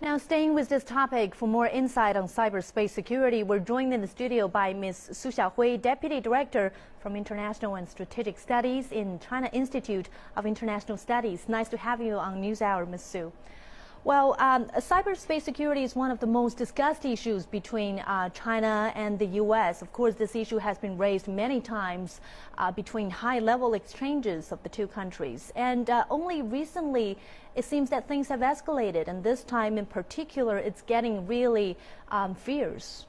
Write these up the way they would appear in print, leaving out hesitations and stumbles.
Now, staying with this topic, for more insight on cyberspace security, we're joined in the studio by Ms. Su Xiaohui, Deputy Director from International and Strategic Studies in China Institute of International Studies. Nice to have you on NewsHour, Ms. Su. Well, cyberspace security is one of the most discussed issues between China and the U.S. Of course, this issue has been raised many times between high-level exchanges of the two countries. And only recently, it seems that things have escalated. And this time in particular, it's getting really fierce.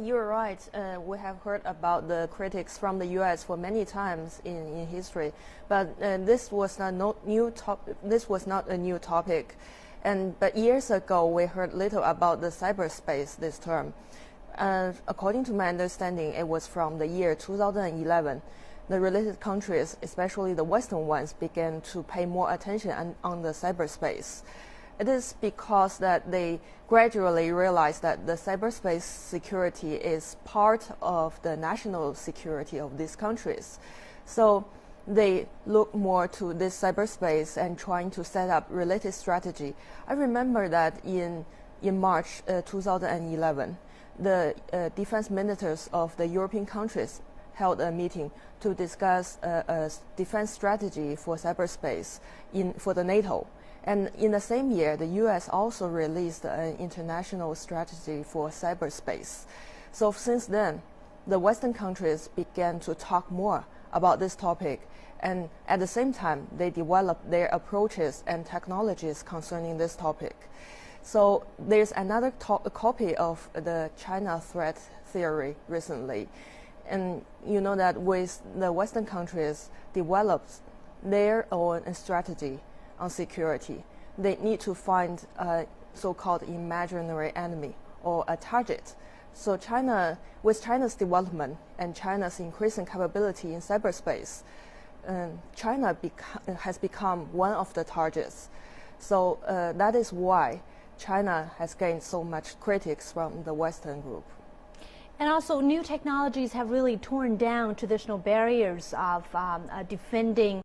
You're right. We have heard about the critics from the U.S. for many times in history, but this was not a new topic. But years ago, we heard little about the cyberspace this term. According to my understanding, it was from the year 2011. The related countries, especially the Western ones, began to pay more attention on the cyberspace. It is because that they gradually realized that the cyberspace security is part of the national security of these countries. So they look more to this cyberspace and trying to set up related strategy. I remember that in March 2011, the defense ministers of the European countries held a meeting to discuss a defense strategy for cyberspace for the NATO. And in the same year, the U.S. also released an international strategy for cyberspace. So since then, the Western countries began to talk more about this topic, and at the same time, they developed their approaches and technologies concerning this topic. So there's another copy of the China threat theory recently. And you know that with the Western countries developed their own strategy on security, they need to find a so-called imaginary enemy or a target. So with China's development and China's increasing capability in cyberspace, China has become one of the targets. So that is why China has gained so much critics from the Western group. And also, new technologies have really torn down traditional barriers of defending